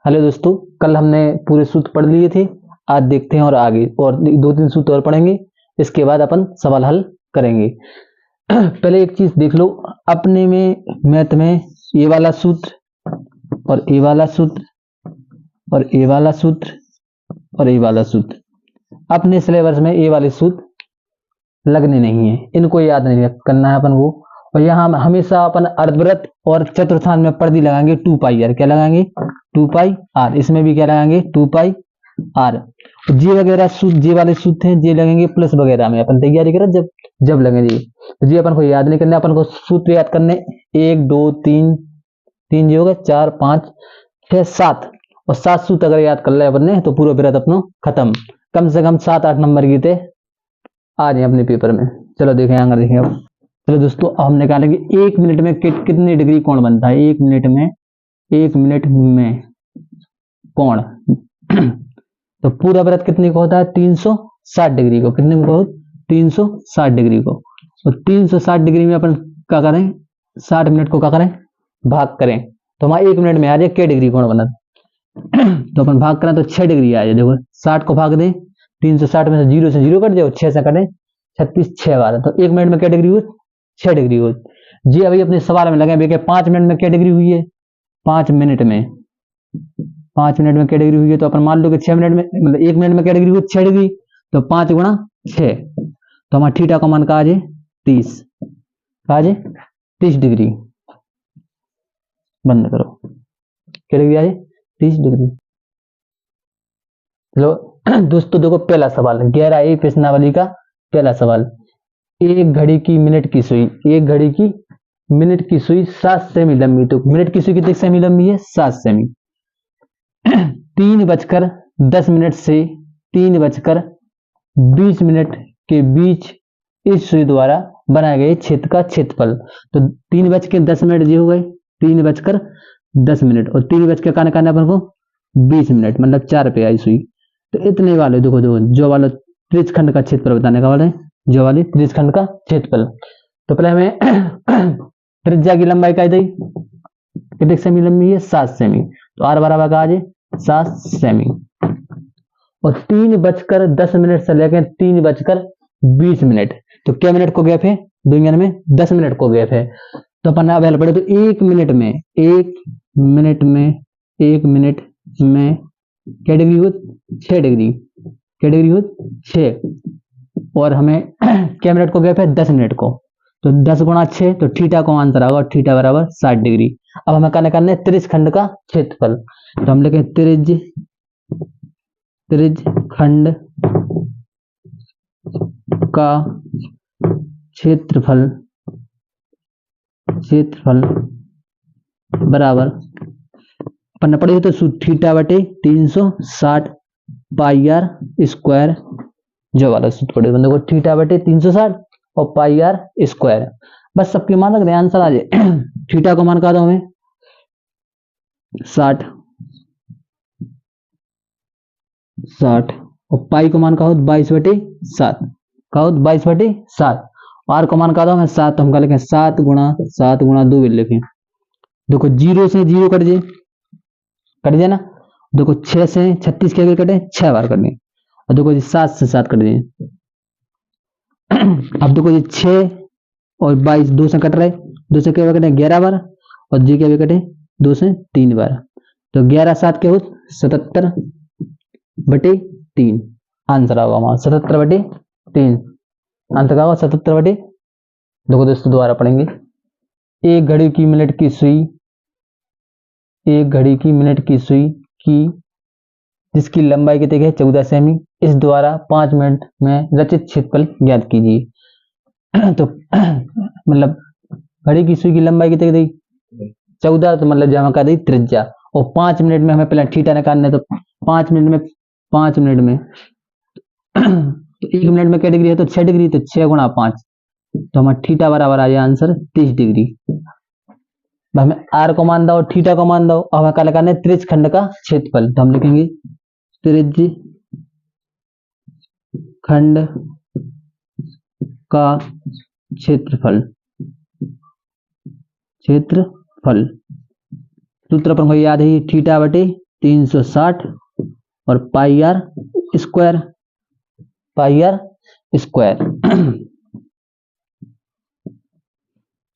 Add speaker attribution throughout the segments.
Speaker 1: Hello दोस्तों, कल हमने पूरे सूत्र पढ़ लिए थे। आज देखते हैं और आगे और दो तीन सूत्र और पढ़ेंगे। इसके बाद अपन सवाल हल करेंगे। पहले एक चीज देख लो, अपने में मैथ में ये वाला सूत्र और ये वाला सूत्र और ये वाला सूत्र और ये वाला सूत्र, अपने सिलेबस में ये वाले सूत्र लगने नहीं है, इनको याद नहीं करना है अपन को। और यहाँ हम हमेशा अपन अर्धवृत्त और चतुर्थांश में परिधि लगाएंगे 2πr। क्या लगाएंगे? 2πr। इसमें भी क्या लगाएंगे? 2πr। जे वगैरह सूत्र, जे वाले सूत्र हैं, जे लगेंगे प्लस वगैरह में अपन तैयारी करें जब जब लगेंगे। तो जी अपन को याद नहीं करना, अपन को सूत्र याद करने 1 2 3 3 जी होगा 4 5 6 7 और 7 सूत्र अगर याद कर ले अपन ने तो पूरा वृत्त अपना खत्म। कम से कम 7-8 नंबर की थे आ जाए अपने पेपर में। चलो देखें आगे, देखें अब। चलो दोस्तों, अब हम निकालेंगे 1 मिनट में कितने डिग्री कोण बनता है। 1 मिनट में, 1 मिनट में कोण तो पूरा वृत्त कितने का होता है? 360 डिग्री को। कितने को? 360 डिग्री को। तो 360 डिग्री में अपन क्या करें? 60 मिनट को क्या करें? भाग करें। तो हमारा 1 मिनट में आ जाए क्या डिग्री कोण बना। तो अपन भाग करें तो 6 डिग्री आ जाए। देखो 60 को भाग दें, 360 में से 0 कट जाओ, 6 से कटें 36 6 12, तो 1 मिनट में क्या डिग्री हुई? 6 डिग्री हुई। जी अभी अपने सवाल में लगे भैया 5 मिनट में क्या डिग्री हुई है? 5 मिनट में, 5 मिनट में क्या डिग्री हुई है? तो अपन मान लो कि 6 मिनट में, मतलब 1 मिनट में क्या डिग्री हुई? 6 डिग्री। तो 5 गुणा 6, तो हमारा थीटा का मान का आ जाए 30। आ जाए 30 डिग्री। बंद करो। क्या डिग्री आ जाए? 30 डिग्री। चलो दोस्तों देखो, पहला सवाल 11A प्रश्नावली का पहला सवाल। एक घड़ी की मिनट की सुई, एक घड़ी की मिनट की सुई 7 सेमी लंबी। तो मिनट की सुई कितनी सेमी लंबी है? 7 सेमी। 3:10 से 3:20 के बीच इस सुई द्वारा बनाए गए क्षेत्र का क्षेत्रफल। तो 3:10 जी हो गए, 3:10 और 3:00 अपन को 20 मिनट, मतलब 4 पे आई सुई। तो इतने वाले देखो देखो, जो वाला त्रिज्यखंड का क्षेत्रफल बताने का वाला है, जो वाली त्रिज्यखंड का क्षेत्रफल। तो पहले हमें त्रिज्या की लंबाई का दी कितने सेमी लंबी है? 7 सेमी। तो r बराबर का आ जाए 7 सेमी। और 3:10 से लेकर 3:20, तो क्या मिनट को गैप है? दुनिया में 10 मिनट को गैप है। तो अपन अब पड़े तो 1 मिनट में, 1 मिनट में, 1 मिनट में क्या डिग्री हो? 6 डिग्री। क्या डिग्री हो? 6। और हमें क्या मिनट को गैप है? 10 मिनट को। तो 10 गुणा 6, तो थीटा को आंसर आएगा, थीटा बराबर 60 डिग्री। अब हमें क्या करना है? त्रिज्यखंड का क्षेत्रफल। तो हम लिखें त्रिज्यखंड का क्षेत्रफल, क्षेत्रफल बराबर अपन पढ़े तो थीटा बटे 360 पाई आर स्क्वायर, जो वाला सूत्र पढ़े बंदे को, थीटा बटे 360 और पाई आर स्क्वायर। बस सबके मान रख रहे, आंसर आ जाए। थीटा को मान का दो हमें 60 और पाई को मान का हो 22/7, का हो 22/7। आर को मान का दो हमें 7, तो हम क्या लिखें? 7 गुणा 2 लिखें। देखो 0 से 0 कट जाए ना। देखो 6 से 36 के कटे, 6 बार कटे। और देखो 7 से 7 कट जाए। अब देखो 6 और 22 2 से कट रहे, 2 से क्या कटे? 11 बार। और जी के कटे 2 से 3 बार। तो 11 7 के हो 77/3। आंसर आएगा हमारा 77/3। आंसर का होगा 77/। देखो दोस्तों दोबारा पढ़ेंगे। एक घड़ी की मिनट की सुई, एक घड़ी की मिनट की सुई की जिसकी लंबाई कितनी है? 14 सेमी। इस द्वारा 5 मिनट में रचित क्षेत्रफल ज्ञात कीजिए। तो मतलब घड़ी की सुई की लंबाई कितनी दी? 14, तो मतलब जमा कर दी त्रिज्या। और 5 मिनट में हमें पहले थीटा निकालना है, तो 5 मिनट में तो 1 मिनट में क्या डिग्री है? तो 6 डिग्री। तो 6 गुणा 5, तो हमारा थीटा बराबर आ जाए आंसर 30 डिग्री। हमें आर को मान दो और थीटा को मान दो। अब हमें क्या लगाना है? त्रिज्यखंड का क्षेत्रफल। तो हम लिखेंगे त्रिज्यखंड का क्षेत्रफल, क्षेत्रफल सूत्र अपन को याद है, थीटा बटे 360 और pi r square, pi r square.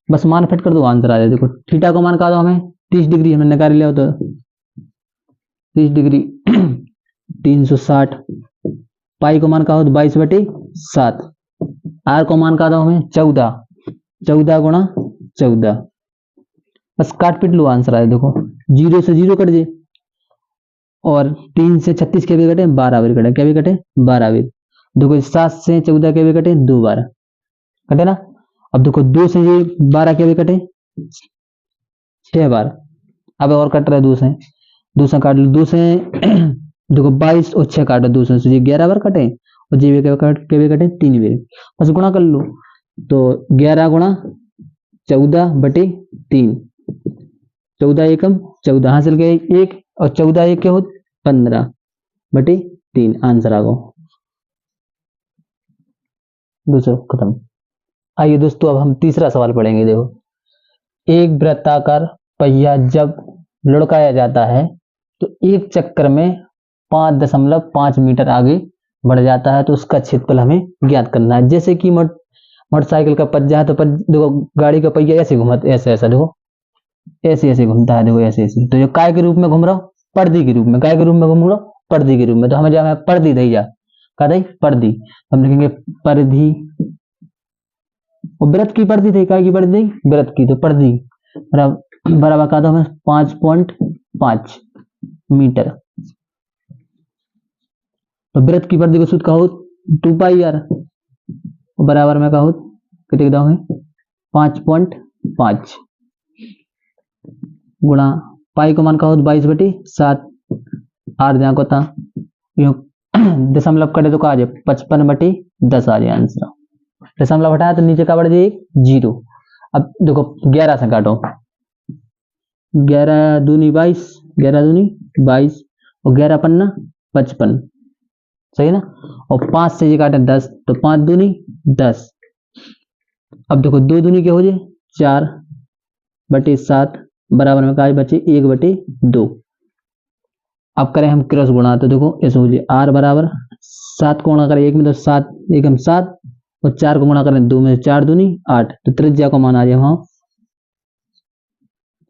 Speaker 1: बस मान फिट कर दो, आंसर आ जाए। देखो थीटा को मान का दो हमें 30 डिग्री, हमने निकाल लिया तो 30 डिग्री 360, पाई को मान का हो 22/7, आर को मान का दो हमें 14, 14 गुणा 14। बस काट पीट लो, आंसर आए। देखो 0 से 0 कट जाए और 3 से 36 के भी कटे 12 बार कटे, क्या भी कटे 12 बार। देखो 7 से 14 के भी कटे 2 बार कटे ना। अब देखो 2 से ये 12 के भी कटे 6 बार। अब और कट रहा है 2 से, 2 से काट लो, 2 से देखो 22 और 6 काटो, 2 से ये 11 बार कटे और जी के भी कटे 3 बार। बस गुणा कर लो, तो 11 गुणा 14/3, 14 एकम 14 हासिल गए 1 और 14 1 के हो 15/3, आंसर आ गो। दूसरा खत्म। आइए दोस्तों, अब हम तीसरा सवाल पढ़ेंगे। देखो, एक वृत्ताकार पहिया जब लुढ़काया जाता है तो एक चक्कर में 5.5 मीटर आगे बढ़ जाता है, तो उसका क्षेत्रफल हमें ज्ञात करना है। जैसे कि मोटरसाइकिल का पहिया है, तो देखो गाड़ी का पहिया ऐसे घुमाते, ऐसे ऐसा देखो, ऐसे ऐसे घूमता है, देखो ऐसे ऐसे। तो जो काय के रूप में घूम रहा हो, पर्दी के रूप में, काय के रूप में घूम रहा हो, पर्दी के रूप में। तो हमें जब पर्दी दी जा का दई पर्दी, हम लिखेंगे पर्दी। और व्रत की पर्दी थी, काय की पर्दी, व्रत की, तो पर्दी बराबर का दो हमें 5.5 मीटर। तो व्रत की पर्दी को सूत्र कहो 2 पाई आर, बराबर में कहो कितने दाओ है 5.5 गुणा पाई को मान कहो 22/7, आर जहाँ को था दशमलव कटे तो कहा जाए 55/10 आ जाए आंसर। दशमलव हटाया तो नीचे का बढ़ जाए 0। अब देखो 11 से काटो, 11 दूनी 22, 11 दूनी 22 और 11 पन्ना 55, सही ना। और 5 से ये काटे 10, तो 5 दूनी 10। अब देखो 2 दूनी के हो जाए 4/7, बराबर में कहा बचे 1/2। अब करें हम क्रॉस गुणा, तो देखो ऐसे हो जाए आर बराबर 7 को गुणा करें 1 में तो 7 एकम 7 और 4 को गुणा करें 2 में 4 दूनी 8, तो त्रिज्या को मान आ जाए वहां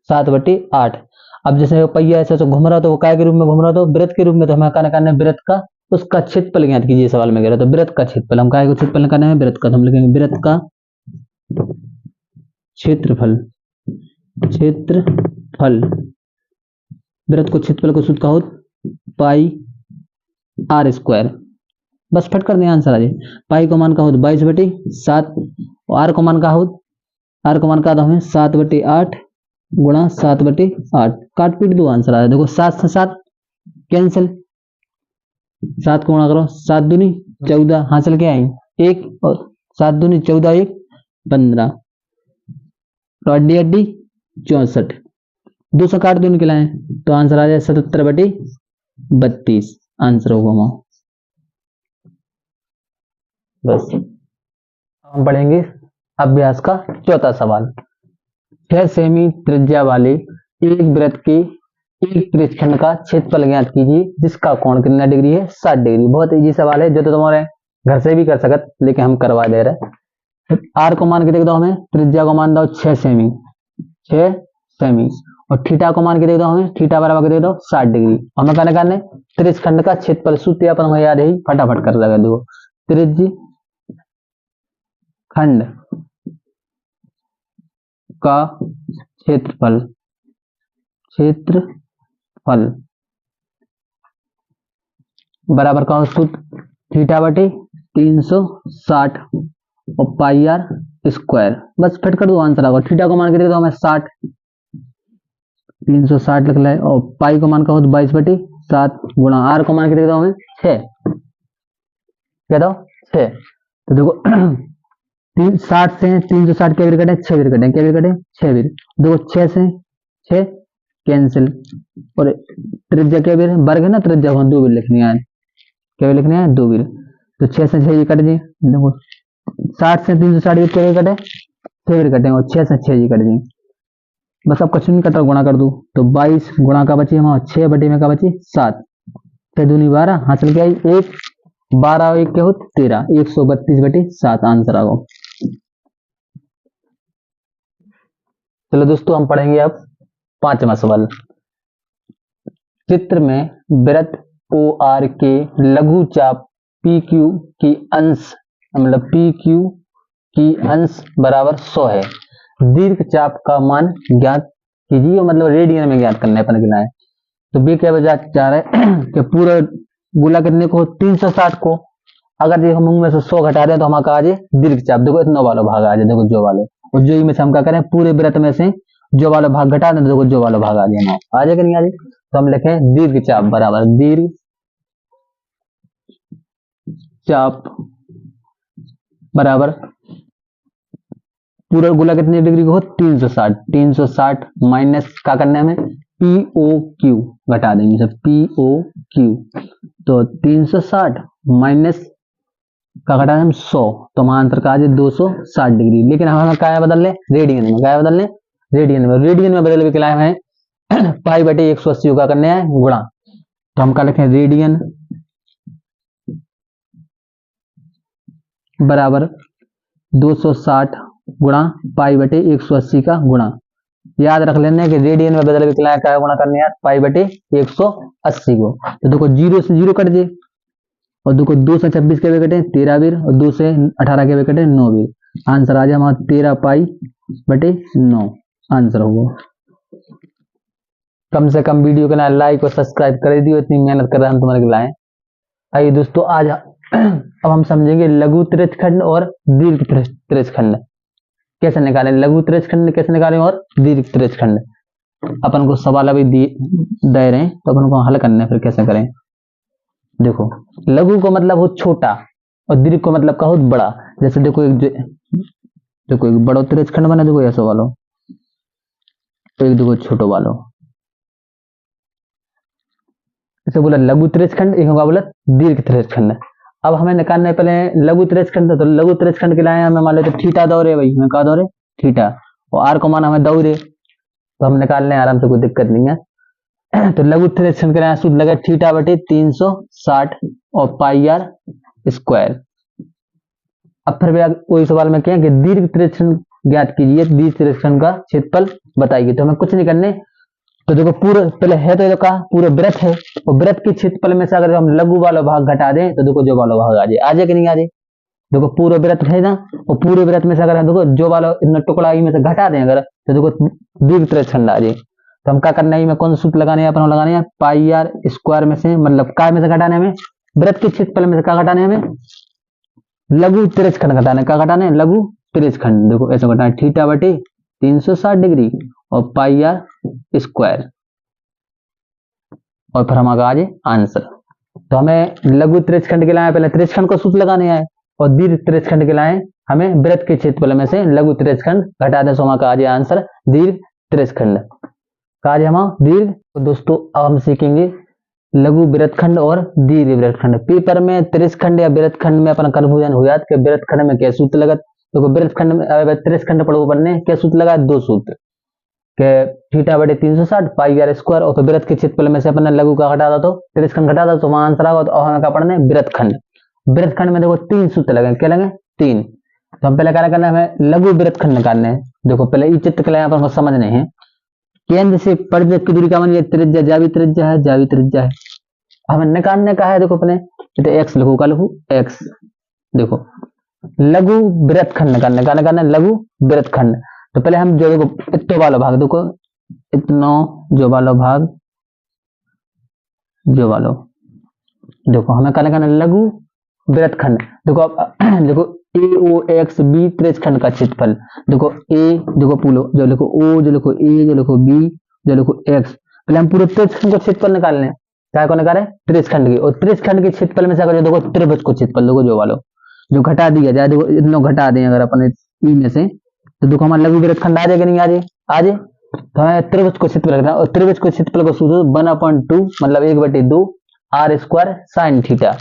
Speaker 1: 7/8। अब जैसे पहिया ऐसे घूम रहा, तो वो काय के रूप में घूम रहा, तो वृत्त के रूप में। तो हमें कहना करना है वृत्त का उसका क्षेत्रफल ज्ञात कीजिए, सवाल में कह रहा। तो वृत्त का क्षेत्रफल, हम काय को क्षेत्रफल निकालना है वृत्त का, तो हम लिखेंगे वृत्त का क्षेत्रफल, क्षेत्रफल वृत्त को क्षेत्रफल को सूत्र कहो पाई आर स्क्वायर। बस फट कर दें, आंसर आ जाए। पाई को मान का हो 22/7 और आर को मान का हो, आर को मान का हमें 7/8 गुणा 7/8, काट पीट दो, आंसर आ जाए। देखो 7 से 7 कैंसिल, 7 को गुणा करो 7 दूनी 14, हासिल क्या आई 1 और 7 दूनी 14 1 15, तो अड्डी अड्डी 64, 2 से काट दो निकलाएं, तो आंसर आ जाए 77/32, आंसर होगा वहां। बस हम पढ़ेंगे अभ्यास का चौथा सवाल। 6 सेमी त्रिज्या वाले एक वृत्त के एक त्रिज्यखंड का क्षेत्रफल ज्ञात कीजिए जिसका कोण कितना डिग्री है 60 डिग्री। बहुत इजी सवाल है, जो तो तुम्हारे घर से भी कर सकत, लेकिन हम करवा दे रहे। आर को मान के देख दो, हमें त्रिज्या को मान दो 6 सेमी, 6 सेमी, और थीटा को मान के देख दो, हमें थीटा बराबर के देख दो 60 डिग्री। हमें कहने करने त्रिज्यखंड का क्षेत्रफल सूत्र अपन हमें याद है, फटाफट कर लगा दो। त्रिज्य खंड का क्षेत्रफल, क्षेत्रफल बराबर का सूत्र θ/360 और पाई आर स्क्वायर। बस फिट कर दो, आंसर आएगा। थीटा को मान के दे दो हमें 60, 360 लिख ले, और पाई को मान का हो 22/7 गुणा आर को मान के दे दो हमें 6, क्या दो 6। तो देखो 60 से 360 के भी कटे 6 भी कटे, क्या भी कटे 6 भी। देखो 6 से 6 कैंसिल, और त्रिज्या क्या भी वर्ग है ना, त्रिज्या वहां 2 भी लिखनी है, क्या भी लिखनी है 2 भी। तो 6 से 6 ये कट दिए, देखो 60 से 360 भी क्या कटे 6 भी कटे, और 6 से 6 ये कट दिए, बस अब कछु नहीं कटा, गुणा कर दो तो 22 गुणा का बची हमारा 6 बटे में का बची 7, 6 दूनी 12, हासिल क्या आई 1, 12 और 1 क्या हो 13, 132 बटे 7 आंसर आ गो। चलो दोस्तों हम पढ़ेंगे अब 5वां सवाल। चित्र में वृत्त OR के लघु चाप PQ की अंश मतलब PQ की अंश बराबर 100 है। दीर्घ चाप का मान ज्ञात कीजिए, मतलब रेडियन में ज्ञात करना है अपन गिना है। तो बी क्या बजा चाह रहे हैं कि पूरा गोला कितने को 360 को, अगर देखो मुंह में से 100 घटा रहे हैं तो हम कहा जाए दीर्घ चाप, देखो इतना वाला भाग आ जाए, देखो जो वाले, और जो में से हम क्या करें पूरे वृत्त में से जो वाला भाग घटा दें, देखो जो वाला भाग आ जाए, आ जाएगा नहीं आ जाए, तो हम लिखें दीर्घ चाप बराबर दीर्घ चाप बराबर पूरा गोला कितने डिग्री को 360, 360 माइनस क्या करना है हमें POQ घटा देंगे सब POQ, तो 360 माइनस का घटा हम 100, तो हमारा आंसर का आ जाए 260 डिग्री। लेकिन हम क्या बदल लें रेडियन में, क्या बदल लें रेडियन में, रेडियन में बदल के लाए हैं पाई बटे 180 का करने हैं गुणा, तो हम क्या लिखें रेडियन बराबर 260 गुणा पाई बटे 180 का गुणा। याद रख लेना कि रेडियन में बदल के लाया क्या गुणा करने हैं पाई बटे 180 को, तो देखो 0 से 0 कट जाए, और देखो 2 से 26 के वे कटे 13 बीर, और 2 से 18 के वे कटे 9 बीर, आंसर आ जाए हमारा 13 पाई बटे 9 आंसर होगा। कम से कम वीडियो के लाइक और सब्सक्राइब कर दियो, इतनी मेहनत कर रहे हैं हम तुम्हारे लाए। आइए दोस्तों आज अब हम समझेंगे लघु त्रिज्यखंड और दीर्घ त्रिज्यखंड कैसे निकालें, लघु त्रिज्यखंड कैसे निकालें और दीर्घ त्रिज्यखंड। अपन को सवाल अभी दे रहे हैं तो अपन को हल करना है, फिर कैसे करें। देखो लघु को मतलब हो छोटा और दीर्घ को मतलब का हो बड़ा। जैसे देखो एक बड़ा त्रिज्यखंड बना, देखो ऐसा वालो, एक देखो छोटो वालो, इसे बोला लघु त्रिज्यखंड, एक होगा बोला दीर्घ त्रिज्यखंड। अब हमें निकालना है पहले लघु त्रिज्यखंड, तो लघु त्रिज्यखंड के लिए हमें मान लेते थीटा दौरे, भाई हमें कहा दौरे थीटा, और आर को माना हमें दौरे, तो हम निकाल लें आराम से, कोई दिक्कत नहीं है। तो लघु त्रिज्यखंड के लिए सूत्र लगा थीटा बटे 360 और पाई आर स्क्वायर। अब फिर वही सवाल में क्या कि दीर्घ त्रिज्यखंड ज्ञात कीजिए, दीर्घ त्रिज्यखंड का क्षेत्रफल बताइए। तो हमें कुछ नहीं करने, तो देखो पूरा पहले है तो का पूरा वृत्त है, और वृत्त के क्षेत्रफल में से अगर हम लघु वाला भाग घटा दें तो देखो जो वाला भाग आ जाए कि नहीं आ जाए। देखो पूरा वृत्त है ना, और पूरे वृत्त में से अगर देखो जो वाला इतना टुकड़ा में से घटा दें अगर, तो देखो दीर्घ त्रिज्यखंड आ जाए। तो हम क्या करना है, कौन सा सूत्र लगाने हैं, अपन लगाने हैं पाई आर स्क्वायर में से, मतलब काय में से घटाने हमें वृत्त के क्षेत्रफल में से क्या घटाने हमें लघु त्रिज्यखंड घटाने, क्या घटाने लघु त्रिज्यखंड। देखो ऐसा घटाना थीटा बटे 360 डिग्री और पाई आर स्क्वायर, और फिर हम आ जाए आंसर। तो हमें लघु त्रिज्यखंड के लिए पहले त्रिज्यखंड को सूत्र लगाने आए, और दीर्घ त्रिज्यखंड के लिए हमें वृत्त के क्षेत्रफल में से लघु त्रिज्यखंड घटा दें, तो हमारा आ जाए आंसर दीर्घ त्रिज्यखंड का आ जाए हमारा दीर्घ। तो दोस्तों अब हम सीखेंगे लघु वृत्तखंड और दीर्घ वृत्तखंड। पेपर में त्रिज्यखंड या वृत्तखंड में अपन कन्फ्यूजन हो जाता है कि वृत्तखंड में क्या सूत्र लगत, तो वृत्तखंड में त्रिज्यखंड पढ़ो बनने क्या सूत्र लगा, दो सूत्र के थीटा बटे 360 पाई आर स्क्वायर, और फिर वृत्त के क्षेत्रफल में से अपन लघु का घटा दो तो त्रिज्यखंड घटा दो तो वहां आंसर आएगा। तो हमें क्या पढ़ना है वृत्तखंड। वृत्तखंड में देखो 3 सूत्र लगे, क्या लगे 3। तो हम पहले क्या करना है, हमें लघु वृत्तखंड निकालने हैं। देखो पहले इस चित्र के लिए अपन को समझने हैं, केंद्र से परिवृत्त की दूरी का मान त्रिज्या जावी त्रिज्या है, जावी त्रिज्या है। हमें निकालने का है, देखो पहले तो एक्स लिखो, का लिखो एक्स। देखो लघु वृत्तखंड निकालने का निकालना लघु वृत्तखंड, तो पहले हम जो देखो इतना वाला भाग, देखो इतना जो वाला भाग जो वालो, देखो हमें क्या निकालना लघु वृत्तखंड। देखो अब देखो ए ओ एक्स बी त्रिज्यखंड का क्षेत्रफल, देखो ए देखो पूलो जो लिखो ओ जो लिखो ए जो लिखो बी जो लिखो एक्स। पहले हम पूरे त्रिज्यखंड का क्षेत्रफल निकाल लें, क्या को निकाले त्रिज्यखंड की, और त्रिज्यखंड के क्षेत्रफल में से अगर देखो त्रिभुज को क्षेत्रफल देखो जो वालो जो घटा दिया जाए, देखो इतना घटा दें अगर अपन ई में से, तो देखो हमारा लघु वृत्तखंड आ जाएगा नहीं आ जाए आ जाए। तो हमें त्रिभुज को क्षेत्रफल रखना है, और त्रिभुज को क्षेत्रफल को सूत्र 1/2 मतलब 1/2 आर स्क्वायर साइन थीटा,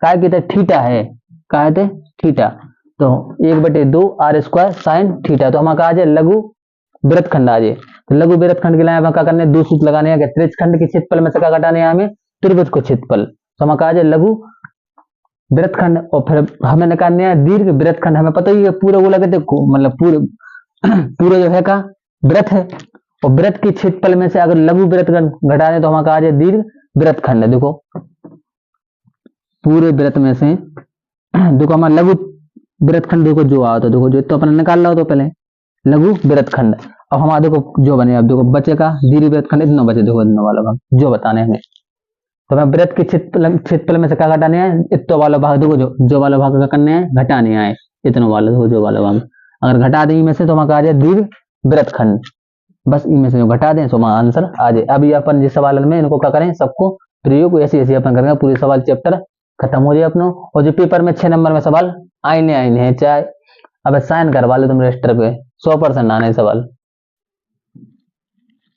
Speaker 1: काय कहते थीटा है, काय कहते थीटा, तो 1/2 आर स्क्वायर साइन थीटा। तो हमारा आ जाए लघु वृत्तखंड आ जाए। तो लघु वृत्त खंड के लिए हमें क्या करना है, 2 सूत्र लगाने हैं। त्रिज्य खंड के क्षेत्रफल में से क्या घटाने हैं हमें, त्रिभुज को क्षेत्रफल। तो हमें कहा जाए लघु वृत्त खंड, और फिर हमें निकालने हैं दीर्घ वृत्त खंड। हमें पता ही है पूरा गोला कहते मतलब पूरे पूरा जो है का वृत्त है, और वृत्त के क्षेत्रफल में से अगर लघु वृत्त घटा दें तो हमें कहा जाए दीर्घ वृत्त खंड। देखो पूरे वृत्त में से देखो हमारा लघु वृत्त खंड देखो जो आता, देखो जो तो अपने निकाल लो तो पहले लघु वृत्त खंड। अब हमारा देखो जो बने, अब देखो बचेगा दीर्घ वृत्त खंड, इतना बचे देखो इतना वाला भाग जो बताने हमें। तो हमें वृत्त के क्षेत्रफल में से क्या घटाने हैं, इतना वाला भाग देखो जो वाला भाग का करने हैं घटाने आए, इतना वाला देखो जो वाला भाग अगर घटा दें में से तो हमें कहा जाए दीर्घ वृत्त खंड। बस इनमें से जो घटा दें तो हमारा आंसर आ जाए। अभी अपन जिस सवाल में इनको क्या करें, सबको प्रयोग ऐसे ऐसे अपन करेंगे, पूरे सवाल चैप्टर खत्म हो जाए अपना। और जो पेपर में 6 नंबर में सवाल आईने हैं, चाहे अब साइन करवा लो तुम रजिस्टर पे, 100% आने सवाल।